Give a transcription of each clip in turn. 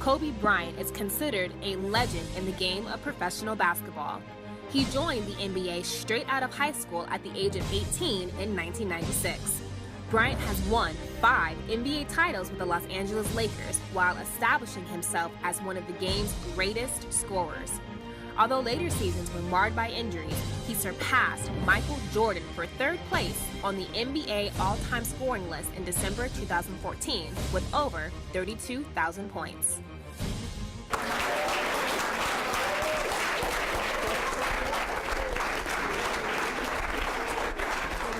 Kobe Bryant is considered a legend in the game of professional basketball. He joined the NBA straight out of high school at the age of 18 in 1996. Bryant has won 5 NBA titles with the Los Angeles Lakers while establishing himself as one of the game's greatest scorers. Although later seasons were marred by injuries, he surpassed Michael Jordan for 3rd place on the NBA all-time scoring list in December 2014 with over 32,000 points.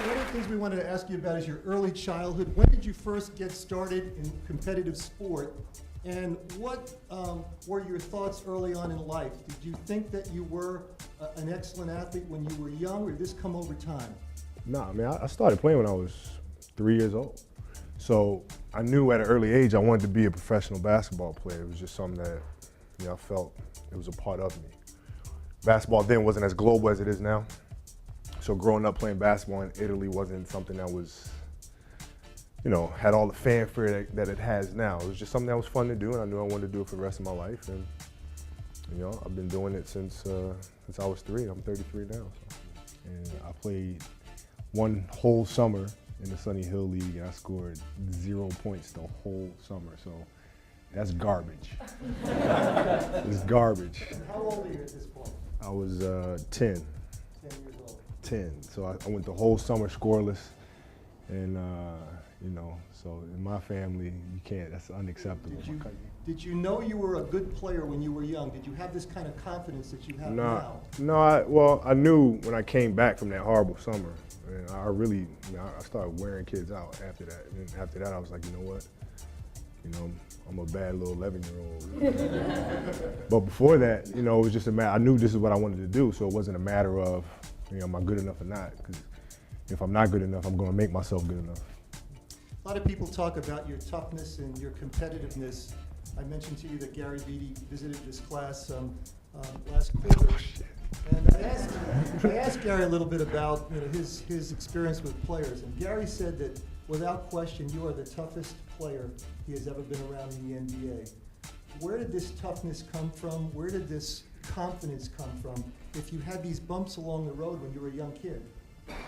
One of the things we wanted to ask you about is your early childhood. When did you first get started in competitive sport? And what were your thoughts early on in life? Did you think that you were an excellent athlete when you were young, or did this come over time? No, I mean, I started playing when I was 3 years old. So I knew at an early age I wanted to be a professional basketball player. It was just something that, I felt it was a part of me. Basketball then wasn't as global as it is now. So growing up playing basketball in Italy wasn't something that was, had all the fanfare that it has now. It was just something that was fun to do, and I knew I wanted to do it for the rest of my life. And, I've been doing it since I was 3. I'm 33 now. So. And I played one whole summer in the Sunny Hill League, and I scored 0 points the whole summer. So that's garbage. It's garbage. And how old are you at this point? I was 10. 10 years old. 10. So I went the whole summer scoreless, and so in my family, you can't. That's unacceptable. Did you know you were a good player when you were young? Did you have this kind of confidence that you have now? No, I knew when I came back from that horrible summer, and I started wearing kids out after that. And after that, I was like, you know what? I'm a bad little 11-year-old. But before that, it was just a matter. I knew this is what I wanted to do, so it wasn't a matter of, am I good enough or not? Because if I'm not good enough, I'm going to make myself good enough. A lot of people talk about your toughness and your competitiveness. I mentioned to you that Gary Beatty visited this class last quarter. And I asked Gary a little bit about his experience with players, and Gary said that without question you are the toughest player he has ever been around in the NBA. Where did this toughness come from? Where did this confidence come from if you had these bumps along the road when you were a young kid?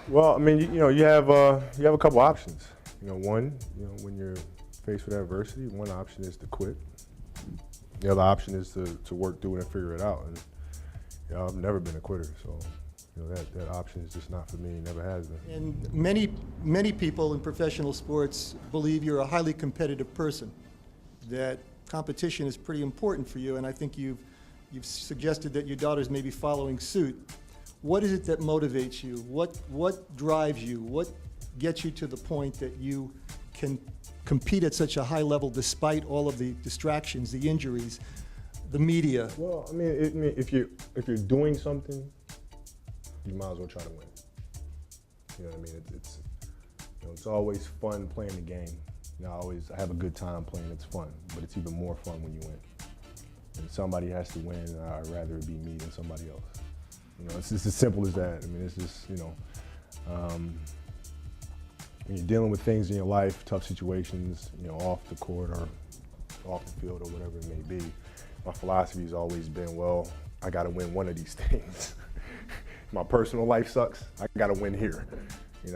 Well, I mean, you have a couple options. One, when you're faced with adversity, one option is to quit. The other option is to work through it and figure it out. And I've never been a quitter, so that option is just not for me. It never has been. And many people in professional sports believe you're a highly competitive person, that competition is pretty important for you, and I think you've suggested that your daughters may be following suit. What is it that motivates you? What drives you? What gets you to the point that you can compete at such a high level despite all of the distractions, the injuries, the media? Well, I mean, if you're doing something, you might as well try to win. You know what I mean? It's always fun playing the game. I have a good time playing. It's fun, but it's even more fun when you win. And somebody has to win. I'd rather it be me than somebody else. It's just as simple as that. I mean, it's just when you're dealing with things in your life, tough situations, off the court or off the field or whatever it may be, my philosophy has always been, well, I got to win one of these things. My personal life sucks. I got to win here.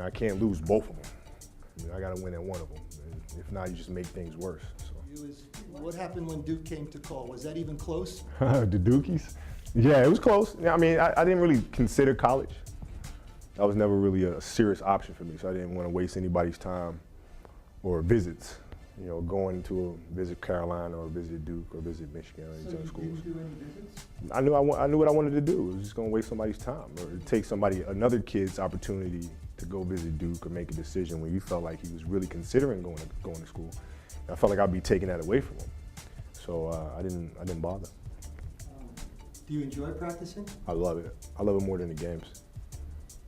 I can't lose both of them. I got to win at one of them. And if not, you just make things worse. So. What happened when Duke came to call? Was that even close? The Dukies? Yeah, it was close. I mean, I didn't really consider college. That was never really a serious option for me, so I didn't want to waste anybody's time or visits. Going to visit Carolina or visit Duke or visit Michigan or any other schools. Didn't do any visits? I knew what I wanted to do. It was just going to waste somebody's time or take another kid's opportunity to go visit Duke or make a decision when you felt like he was really considering going to school. And I felt like I'd be taking that away from him, so I didn't bother. Do you enjoy practicing? I love it. I love it more than the games.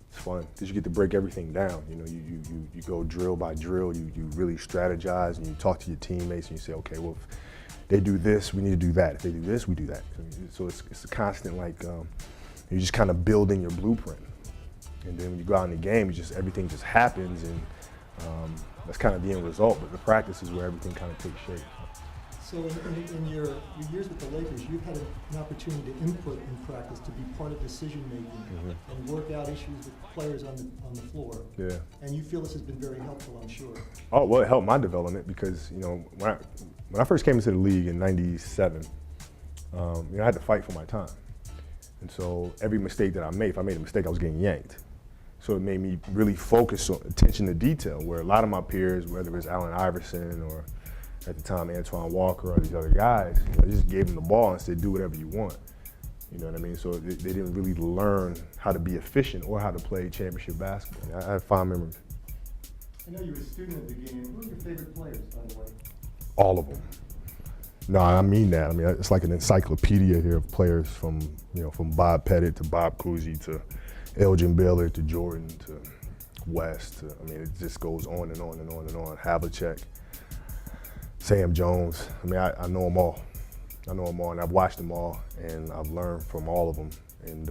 It's fun because you get to break everything down. You go drill by drill. You really strategize and you talk to your teammates and you say, okay, well, if they do this, we need to do that. If they do this, we do that. So it's a constant you're just kind of building your blueprint. And then when you go out in the game, everything just happens, and that's kind of the end result. But the practice is where everything kind of takes shape. So in your years with the Lakers, you've had an opportunity to input in practice, to be part of decision-making and work out issues with players on the floor. Yeah. And you feel this has been very helpful, I'm sure. Oh, well, it helped my development because, when I first came into the league in '97, I had to fight for my time. And so every mistake that I made, if I made a mistake, I was getting yanked. So it made me really focus on attention to detail, where a lot of my peers, whether it was Allen Iverson or at the time Antoine Walker or these other guys, just gave them the ball and said, do whatever you want. You know what I mean? So they didn't really learn how to be efficient or how to play championship basketball. I have fond memories. I know you were a student of the game. Who are your favorite players, by the way? All of them. No, I mean that. I mean, it's like an encyclopedia here of players from Bob Pettit to Bob Cousy to Elgin Baylor to Jordan to West. It just goes on and on and on and on. Havlicek, Sam Jones. I know them all. I know them all, and I've watched them all, and I've learned from all of them. And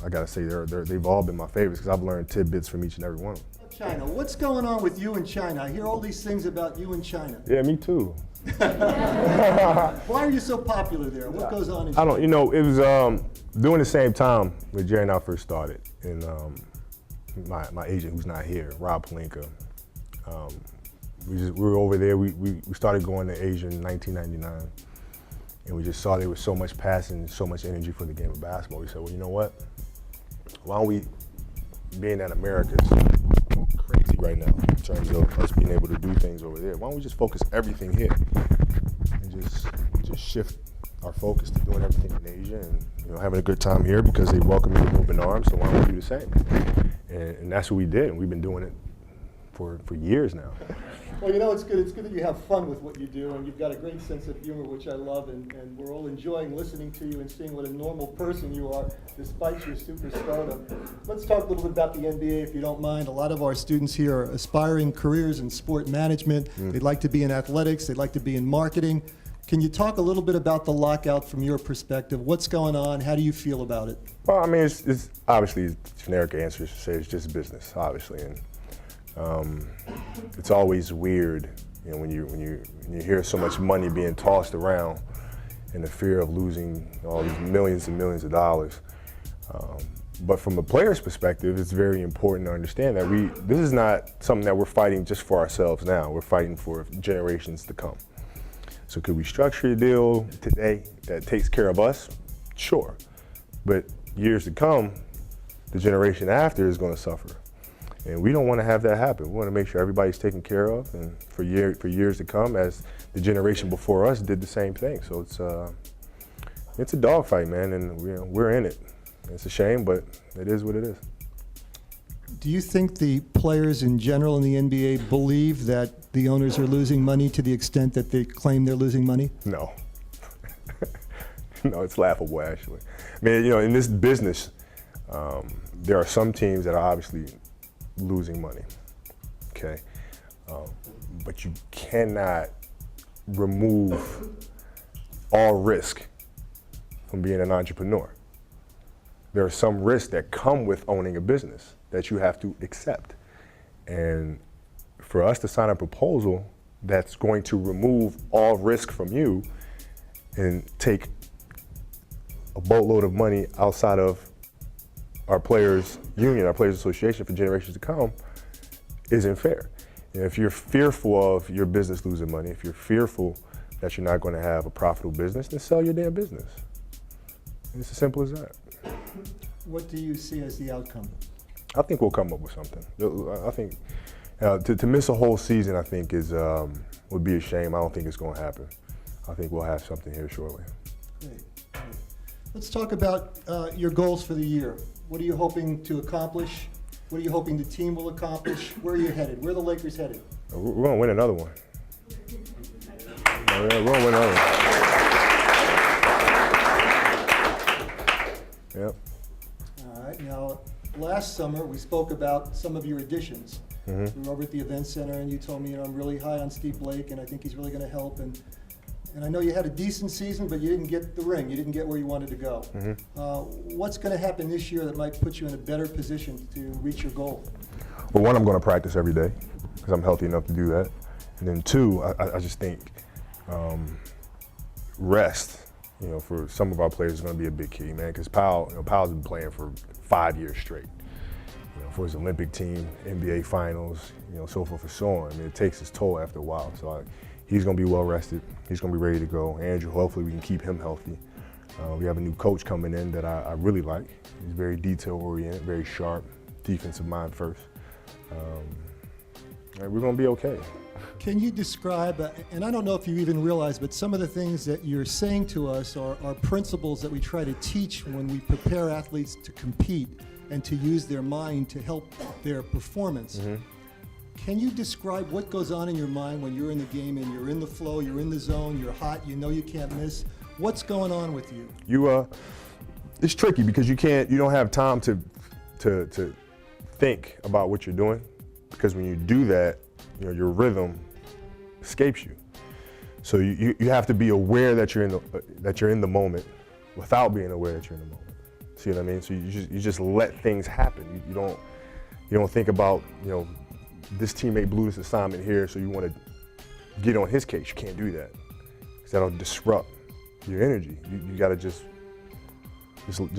I gotta say, they've all been my favorites because I've learned tidbits from each and every one of them. China. What's going on with you and China? I hear all these things about you and China. Yeah, me too. Why are you so popular there? What goes on in China? It was during the same time when Jerry and I first started, and my agent, who's not here, Rob Palinka, we were over there. We started going to Asia in 1999, and we just saw there was so much passion, so much energy for the game of basketball. We said, well, you know what? Why don't we, being that America's crazy right now in terms of us being able to do things over there, why don't we just focus everything here and just shift our focus to doing everything in Asia and having a good time here because they welcome me with open arms, so why don't we do the same? And that's what we did, and we've been doing it for years now. Well, it's good. It's good that you have fun with what you do, and you've got a great sense of humor, which I love, and we're all enjoying listening to you and seeing what a normal person you are, despite your superstardom. Let's talk a little bit about the NBA, if you don't mind. A lot of our students here are aspiring careers in sport management. They'd like to be in athletics. They'd like to be in marketing. Can you talk a little bit about the lockout from your perspective? What's going on? How do you feel about it? Well, it's obviously generic answers to say it's just business, obviously, and it's always weird, when you hear so much money being tossed around and the fear of losing all these millions and millions of dollars. But from a player's perspective, it's very important to understand that this is not something that we're fighting just for ourselves now. We're fighting for generations to come. So could we structure a deal today that takes care of us? Sure. But years to come, the generation after is going to suffer. And we don't want to have that happen. We want to make sure everybody's taken care of, and for years to come, as the generation before us did the same thing. So it's a dogfight, man, and we're in it. It's a shame, but it is what it is. Do you think the players in general in the NBA believe that the owners are losing money to the extent that they claim they're losing money? No. No, it's laughable, actually. In this business, there are some teams that are obviously losing money, okay? But you cannot remove all risk from being an entrepreneur. There are some risks that come with owning a business that you have to accept. And for us to sign a proposal that's going to remove all risk from you and take a boatload of money outside of our players' union, our players' association for generations to come, isn't fair. And if you're fearful of your business losing money, if you're fearful that you're not going to have a profitable business, then sell your damn business. It's as simple as that. What do you see as the outcome? I think we'll come up with something. I think to miss a whole season, I think would be a shame. I don't think it's going to happen. I think we'll have something here shortly. Great. Let's talk about your goals for the year. What are you hoping to accomplish? What are you hoping the team will accomplish? Where are you headed? Where are the Lakers headed? We're going to win another one. We're going to win another one. Yep. All right. Now, last summer we spoke about some of your additions. Mm-hmm. We were over at the event center, and you told me, I'm really high on Steve Blake, and I think he's really going to help. And I know you had a decent season, but you didn't get the ring. You didn't get where you wanted to go. Mm-hmm. What's going to happen this year that might put you in a better position to reach your goal? Well, one, I'm going to practice every day because I'm healthy enough to do that. And then two, I just think rest, for some of our players is going to be a big key, man. Because Powell's been playing for 5 years straight. For his Olympic team, NBA finals, so forth and so on. I mean, it takes its toll after a while. So he's going to be well rested. He's going to be ready to go. Andrew, hopefully we can keep him healthy. We have a new coach coming in that I really like. He's very detail oriented, very sharp, defensive mind first. And we're going to be okay. Can you describe, and I don't know if you even realize, but some of the things that you're saying to us are principles that we try to teach when we prepare athletes to compete and to use their mind to help their performance. Mm-hmm. Can you describe what goes on in your mind when you're in the game and you're in the flow, you're in the zone, you're hot, you can't miss? What's going on with you? It's tricky because you don't have time to think about what you're doing, because when you do that, your rhythm escapes you. So you have to be aware that you're in the moment without being aware that you're in the moment. See what I mean? So you just let things happen. You don't think about, this teammate blew this assignment here, so you want to get on his case. You can't do that, because that'll disrupt your energy. You got to just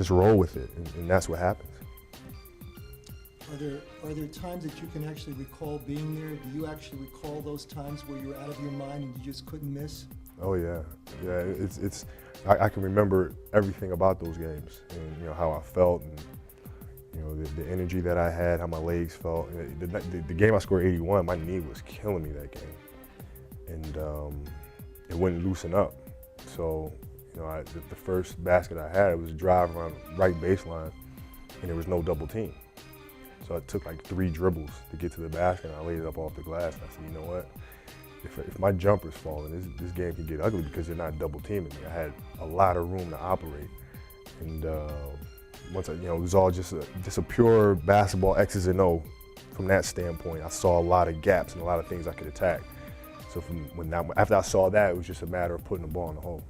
roll with it, and that's what happens. Are there times that you can actually recall being there? Do you actually recall those times where you're out of your mind and you just couldn't miss? Oh yeah. I can remember everything about those games, and how I felt, and the energy that I had, how my legs felt. The game I scored 81, my knee was killing me that game, and it wouldn't loosen up. So the first basket I had was a drive around right baseline, and there was no double team. So it took like 3 dribbles to get to the basket, and I laid it up off the glass, and I said, you know what? If my jumper's falling, this game can get ugly because they're not double teaming me. I had a lot of room to operate, and once it was all just a pure basketball X's and O. From that standpoint, I saw a lot of gaps and a lot of things I could attack. So after I saw that, it was just a matter of putting the ball in the hole.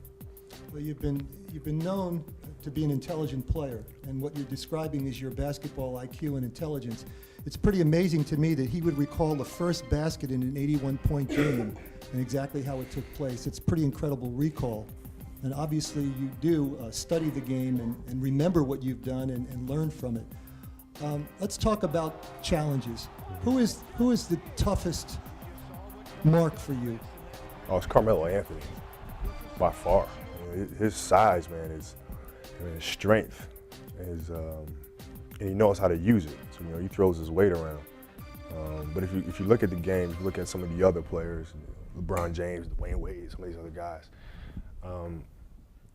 Well, you've been known to be an intelligent player, and what you're describing is your basketball IQ and intelligence. It's pretty amazing to me that he would recall the first basket in an 81-point game and exactly how it took place. It's pretty incredible recall. And obviously you do study the game and remember what you've done and learn from it. Let's talk about challenges. Who is the toughest mark for you? Oh, it's Carmelo Anthony, by far. His size, man, his strength, and he knows how to use it. So he throws his weight around. But if you look at the games, you look at some of the other players, LeBron James, Dwayne Wade, some of these other guys.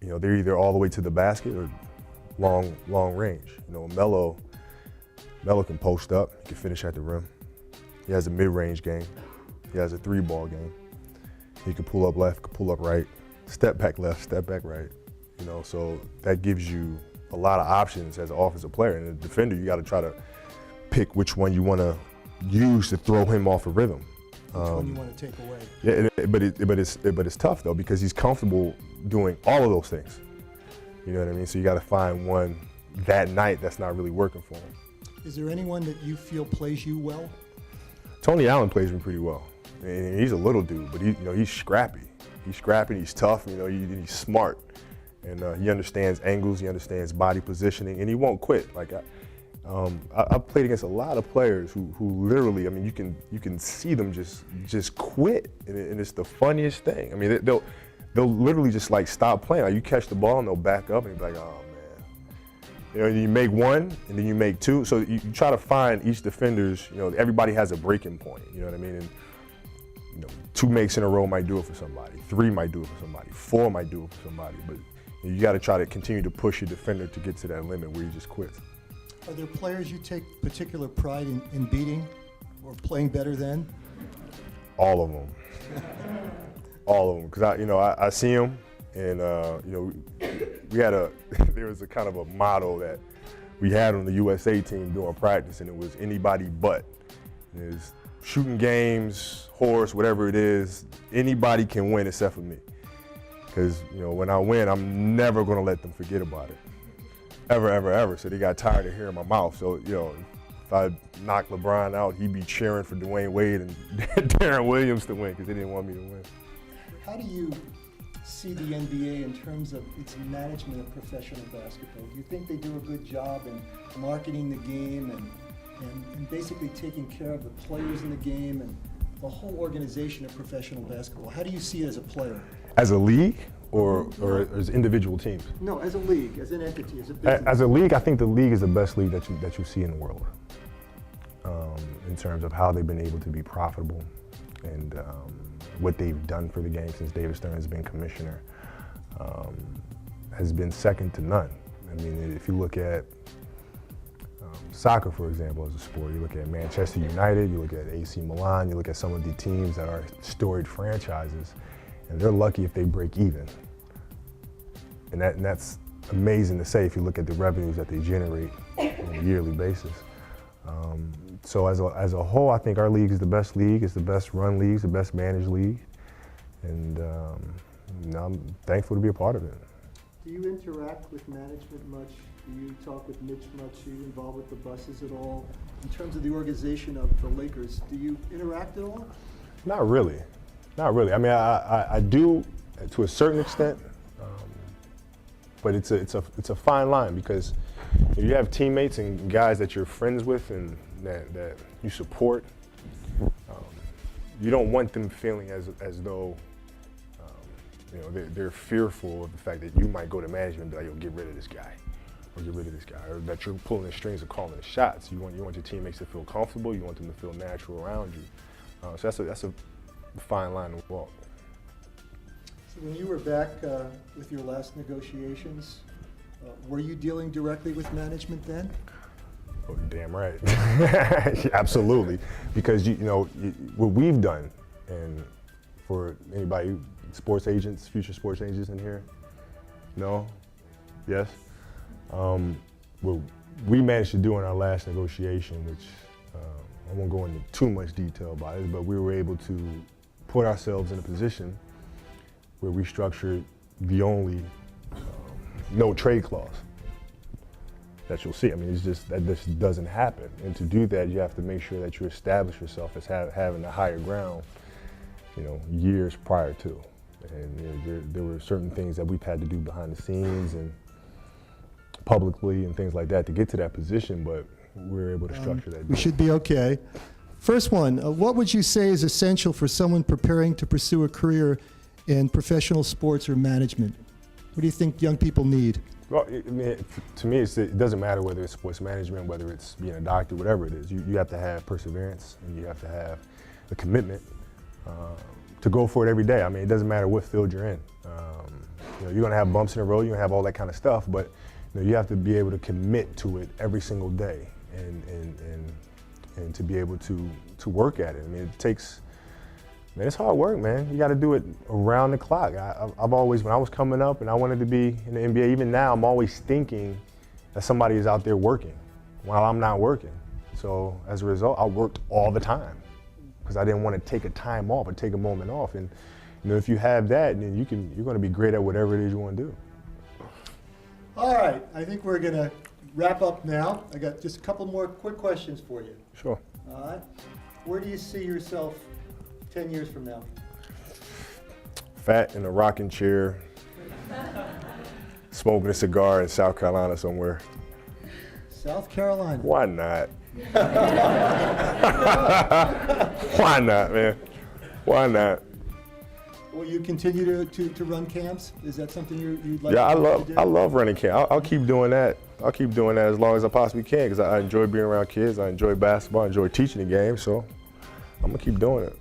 They're either all the way to the basket or long range. Melo can post up, he can finish at the rim. He has a mid-range game. He has a 3-ball game. He can pull up left, can pull up right, step back left, step back right. So that gives you a lot of options as an offensive player. And a defender, you got to try to pick which one you want to use to throw him off a rhythm. Which one you want to take away? Yeah, but it's tough though, because he's comfortable doing all of those things. You know what I mean? So you got to find one that night that's not really working for him. Is there anyone that you feel plays you well? Tony Allen plays me pretty well. And he's a little dude, but he's scrappy. He's scrappy, he's tough, he's smart. And he understands angles, he understands body positioning, and he won't quit. Like I've played against a lot of players who literally, you can see them just quit, and it's the funniest thing. They'll literally just like stop playing. Like, you catch the ball and they'll back up and be like, oh man. You make one and then you make 2. So you try to find each defender's. Everybody has a breaking point. You know what I mean? And 2 makes in a row might do it for somebody. 3 might do it for somebody. 4 might do it for somebody. But you got to try to continue to push your defender to get to that limit where he just quits. Are there players you take particular pride in beating or playing better than? All of them. All of them. Because I see them, and there was a kind of a motto that we had on the USA team during practice, and it was anybody but. It's shooting games, horse, whatever it is, anybody can win except for me. Because when I win, I'm never going to let them forget about it. Ever, ever, ever. So they got tired of hearing my mouth. So, if I knocked LeBron out, he'd be cheering for Dwayne Wade and Darren Williams to win because they didn't want me to win. How do you see the NBA in terms of its management of professional basketball? Do you think they do a good job in marketing the game and basically taking care of the players in the game and the whole organization of professional basketball? How do you see it as a player? As a league or as individual teams? No, as a league, as an entity, as a business. As a league, I think the league is the best league that you see in the world in terms of how they've been able to be profitable and what they've done for the game since David Stern has been commissioner has been second to none. I mean, if you look at soccer, for example, as a sport, you look at Manchester United, you look at AC Milan, you look at some of the teams that are storied franchises, and they're lucky if they break even. And that's amazing to say if you look at the revenues that they generate on a yearly basis. So as a whole, I think our league is the best league, it's the best run league, it's the best managed league, and I'm thankful to be a part of it. Do you interact with management much? Do you talk with Mitch much? Are you involved with the buses at all? In terms of the organization of the Lakers, do you interact at all? Not really. Not really. I mean, I do to a certain extent, but it's a fine line because if you have teammates and guys that you're friends with and that you support, you don't want them feeling as though they're fearful of the fact that you might go to management and be like, yo, get rid of this guy, or get rid of this guy, or that you're pulling the strings or calling the shots. You want your teammates to feel comfortable. You want them to feel natural around you. So that's a fine line to walk. So when you were back with your last negotiations, were you dealing directly with management then? Oh, damn right. Absolutely. Because what we've done, and for anybody, sports agents, future sports agents in here, no? Yes? What we managed to do in our last negotiation, which I won't go into too much detail about it, but we were able to put ourselves in a position where we structured the only no trade clause that you'll see. I mean, that just doesn't happen. And to do that, you have to make sure that you establish yourself as having the higher ground, years prior to. And there were certain things that we've had to do behind the scenes and publicly and things like that to get to that position, but we were able to structure that. We should be okay. First one, what would you say is essential for someone preparing to pursue a career in professional sports or management? What do you think young people need? Well, to me, it doesn't matter whether it's sports management, whether it's being a doctor, whatever it is. You have to have perseverance and you have to have the commitment to go for it every day. I mean, it doesn't matter what field you're in. You're going to have bumps in the road, you're going to have all that kind of stuff, but you have to be able to commit to it every single day and to be able to work at it. I mean, it's hard work, man. You got to do it around the clock. I've always, when I was coming up and I wanted to be in the NBA, even now, I'm always thinking that somebody is out there working while I'm not working. So as a result, I worked all the time because I didn't want to take a time off or take a moment off. And if you have that, then you're going to be great at whatever it is you want to do. All right, I think we're going to wrap up now. I got just a couple more quick questions for you. Sure. All right. Where do you see yourself 10 years from now? Fat in a rocking chair, smoking a cigar in South Carolina somewhere. South Carolina. Why not? Why not, man? Why not? Will you continue to run camps? Is that something you'd like to do? I love running camp. I'll keep doing that. I'll keep doing that as long as I possibly can because I enjoy being around kids. I enjoy basketball. I enjoy teaching the game. So I'm going to keep doing it.